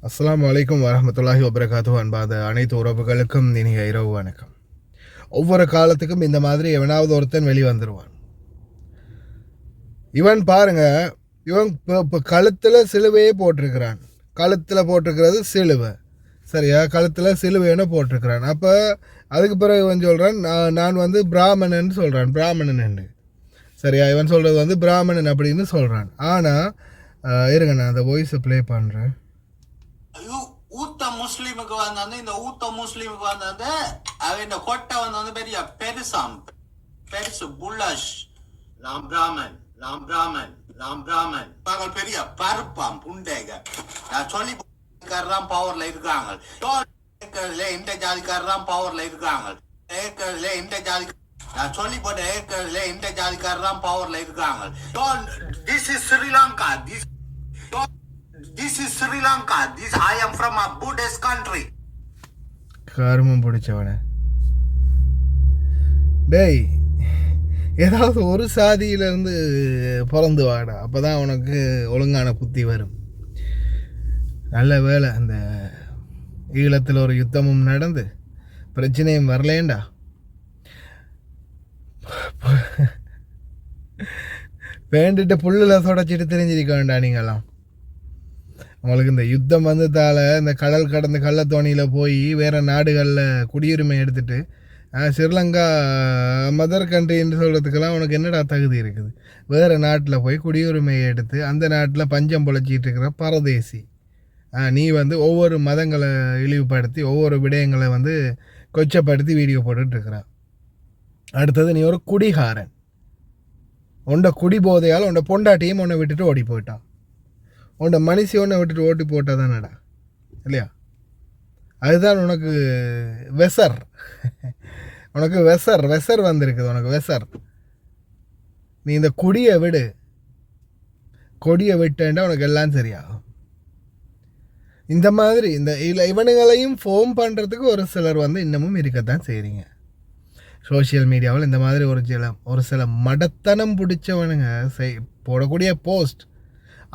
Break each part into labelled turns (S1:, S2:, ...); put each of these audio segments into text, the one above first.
S1: அஸ்ஸலாமு அலைக்கும் வரஹ்மத்துல்லாஹி வபரகாத்துஹு. அன்பாத அனைத்து உறவுகளுக்கும் இனிய இரவு வணக்கம். ஒவ்வொரு காலத்துக்கும் இந்த மாதிரி எவனாவது ஒருத்தன் வெளிவந்துடுவான். இவன் பாருங்க, இவன் இப்போ கழுத்தில் சிலுவையே போட்டிருக்கிறான். கழுத்தில் போட்டிருக்கிறது சிலுவை, சரியா? கழுத்தில் சிலுவைன்னு போட்டிருக்கிறான். அப்போ அதுக்கு பிறகு இவன் சொல்கிறான், நான் வந்து பிராமணன் சொல்கிறான். பிராமணன், சரியா? இவன் சொல்கிறது வந்து பிராமணன் அப்படின்னு சொல்கிறான். ஆனால் இருங்க, நான் அந்த வாய்ஸை ப்ளே பண்ணுறேன்.
S2: ஊத்த முஸ்லீமுக்கு வந்து இந்த ஊத்த முஸ்லீமுக்கு வந்து அவன் இந்த கொட்டை வந்து பெரிய பெருசாம், பெருசு புல்லஷ். நாம் பிராமன், நாம் பிராமன், நாம் பிராமன். பகல் பெரிய பருப்பாம் புண்டேக. நான் சொல்லி கர்றாம் பவர்ல இருக்காங்க. இந்த ஜாதிக்காரராம் பவர்ல இருக்காங்க. இந்த ஜாதி நான் சொல்லி போட்டேன். இந்த ஜாதிக்காரராம் பவர்ல இருக்காங்க. This is Sri Lanka. This is Sri Lanka. I am from a Buddhist country.
S1: கர்மம் பிடிச்சவன. டேய், ஏதாவது ஒரு சாதியிலேருந்து பிறந்து வாடா, அப்போ தான் உனக்கு ஒழுங்கான புத்தி வரும். நல்ல வேலை அந்த ஈழத்தில் ஒரு யுத்தமும் நடந்து பிரச்சனையும் வரலேண்டா. வேண்டிட்டு புல்லில் தொடச்சிட்டு தெரிஞ்சிருக்க வேண்டாம் நீங்களாம். உங்களுக்கு இந்த யுத்தம் வந்ததால் இந்த கடல் கடந்த கள்ளத்தோணியில் போய் வேறு நாடுகளில் குடியுரிமை எடுத்துகிட்டு ஸ்ரீலங்கா மதர் கண்ட்ரின்னு சொல்கிறதுக்கெல்லாம் உனக்கு என்னடா தகுதி இருக்குது? வேறு நாட்டில் போய் குடியுரிமையை எடுத்து அந்த நாட்டில் பஞ்சம் பொழைச்சிட்டு இருக்கிற பரதேசி நீ வந்து ஒவ்வொரு மதங்களை இழிவுபடுத்தி ஒவ்வொரு விடயங்களை வந்து கொச்சப்படுத்தி வீடியோ போட்டுட்ருக்குற. அடுத்தது நீ ஒரு குடிகாரன். உண்ட குடி போதையால் உண்ட பொண்டாட்டியும் உன்னை விட்டுட்டு ஓடி போயிட்டான். உன்ட மனுஷி ஒன்றை விட்டுட்டு ஓட்டி போட்டால் தானடா, இல்லையா? அதுதான் உனக்கு வெசர். உனக்கு வெசர் வந்திருக்குது. உனக்கு வெசர். நீ இந்த கொடியை விட்டேன்டா உனக்கு எல்லாம் சரியாகும். இந்த மாதிரி இந்த இவனுங்களையும் ஃபோன் பண்ணுறதுக்கு ஒரு சிலர் வந்து இன்னமும் இருக்கத்தான் செய்கிறீங்க சோஷியல் மீடியாவில். இந்த மாதிரி ஒரு சில மடத்தனம் பிடிச்சவனுங்க போடக்கூடிய போஸ்ட்,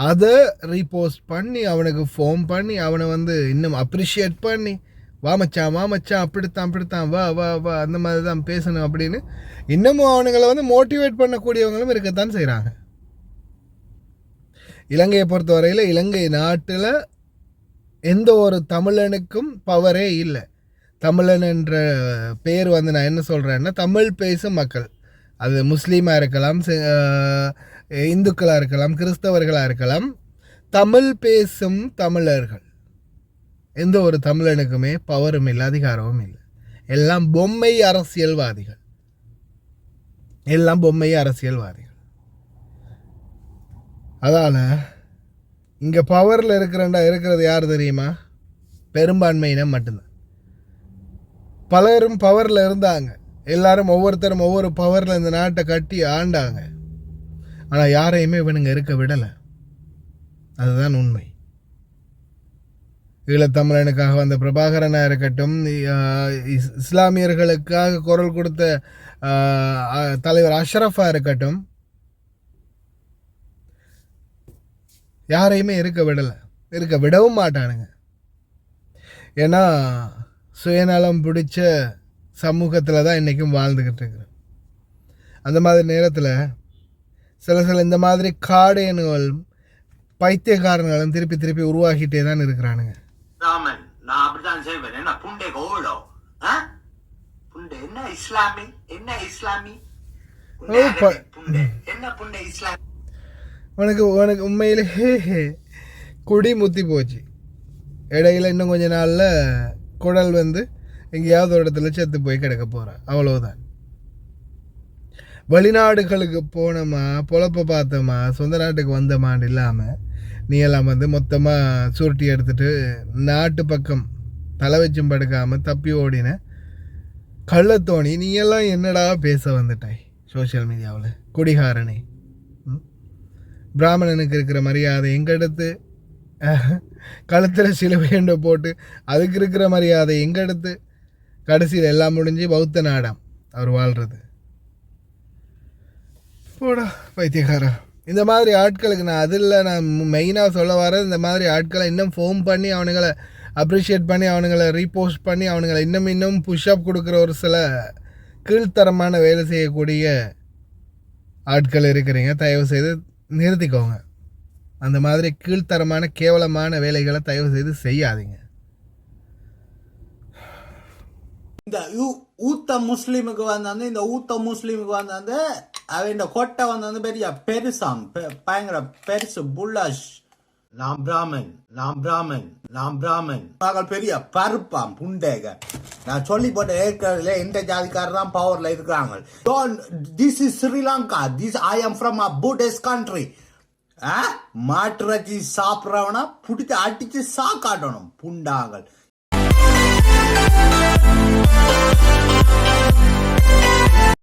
S1: அதை ரீபோஸ்ட் பண்ணி அவனுக்கு ஃபோன் பண்ணி அவனை வந்து இன்னும் அப்ரிஷியேட் பண்ணி வா மச்சான் அப்படித்தான் வா அந்த மாதிரி தான் பேசணும் அப்படின்னு இன்னமும் அவனுங்களை வந்து மோட்டிவேட் பண்ணக்கூடியவங்களும் இருக்கத்தான் செய்கிறாங்க. இலங்கையை பொறுத்தவரையில் இலங்கை நாட்டில் எந்த ஒரு தமிழனுக்கும் பவரே இல்லை. தமிழன் என்ற பேர் வந்து நான் என்ன சொல்கிறேன்னா, தமிழ் பேசும் மக்கள், அது முஸ்லீமாக இருக்கலாம், இந்துக்களாக இருக்கலாம், கிறிஸ்தவர்களாக இருக்கலாம், தமிழ் பேசும் தமிழர்கள். எந்த ஒரு தமிழனுக்குமே பவரும் இல்லை, அதிகாரமும் இல்லை. எல்லாம் பொம்மை அரசியல்வாதிகள். அதால் இங்கே பவரில் இருக்கிறது யார் தெரியுமா? பெரும்பான்மையினம் மட்டும்தான். பலரும் பவரில் இருந்தாங்க. எல்லாரும் ஒவ்வொருத்தரும் ஒவ்வொரு பவரில் இந்த நாட்டை கட்டி ஆண்டாங்க. ஆனால் யாரையுமே இவனுங்க இருக்க விடலை. அதுதான் உண்மை. ஈழத்தமிழனுக்காக வந்த பிரபாகரனாக இருக்கட்டும், இஸ்லாமியர்களுக்காக குரல் கொடுத்த தலைவர் அஷ்ரஃபாக இருக்கட்டும், யாரையுமே இருக்க விடவும் மாட்டானுங்க. ஏன்னா சுயநலம் பிடிச்ச சமூகத்தில் தான் இன்றைக்கும் வாழ்ந்துக்கிட்டு இருக்கிறேன். அந்த மாதிரி நேரத்தில் சில இந்த மாதிரி காடையனுகளும் பைத்தியக்காரங்களும் திருப்பி உருவாகிட்டே தான் இருக்கிறானுங்க.
S2: ராமன், நான் அப்படித்தான் செய்வேன். என்ன புண்டை கோவிடோ? புண்டை என்ன இஸ்லாமி? என்ன இஸ்லாமி? என்ன புண்டை இஸ்லாமி?
S1: உனக்கு உண்மையிலே குடி முத்தி போச்சு. இடையில இன்னும் கொஞ்ச நாளில் குடல் வந்து எங்கேயாவது ஒரு இடத்துல செத்து போய் கிடக்க போகிறேன். அவ்வளோதான். வெளிநாடுகளுக்கு போனோமா, பொழப்ப பார்த்தோமா, சொந்த நாட்டுக்கு வந்தோமான்னு இல்லாமல் நீ எல்லாம் வந்து மொத்தமாக சுருட்டி எடுத்துகிட்டு நாட்டு பக்கம் தலை வச்சும் படுக்காமல் தப்பி ஓடின கள்ளத்தோணி நீ எல்லாம் என்னடா பேச வந்துட்டாய் சோஷியல் மீடியாவில்? குடிகாரனே, பிராமணனுக்கு இருக்கிற மரியாதை எங்கே எடுத்து கழுத்தில் சிலுவையண்டை போட்டு அதுக்கு இருக்கிற மரியாதை எங்கே எடுத்து கடைசியில் எல்லாம் முடிஞ்சு பௌத்த நாடாம் அவர் வாழ்கிறது. போடா பைத்தியக்காரா. இந்த மாதிரி ஆட்களுக்கு நான் மெயினாக சொல்ல வர இந்த மாதிரி ஆட்களை இன்னும் ஃபோன் பண்ணி அவனுங்களை அப்ரிஷியேட் பண்ணி அவனுங்களை ரீபோஸ்ட் பண்ணி அவனுங்களை இன்னும் புஷ்அப் கொடுக்குற ஒரு சில கீழ்த்தரமான வேலை செய்யக்கூடிய ஆட்கள் இருக்கிறீங்க. தயவு செய்து நிறுத்திக்கோங்க. அந்த மாதிரி கீழ்த்தரமான கேவலமான வேலைகளை தயவு செய்து செய்யாதீங்க.
S2: இந்த ஊத்த முஸ்லீமுக்கு வந்து இந்த ஊத்த முஸ்லீமுக்கு வந்து அவன் கொட்டை வந்து பெரிய பெருசாம், பயங்கர பெருசு புல்லாஷ். நான் பிராமன் மகள் பெரிய பருப்பாம் புண்டேக. நான் சொல்லி போட்ட ஏற்கனவே இந்த ஜாதிக்காரர் தான் பவர்ல இருக்கிறாங்க. This is Sri Lanka. I am from a Buddhist country. மாட்டுறச்சி சாப்பிட்றவனா பிடிச்சி அடிச்சு சாக்காட்டணும் புண்டாங்கள்.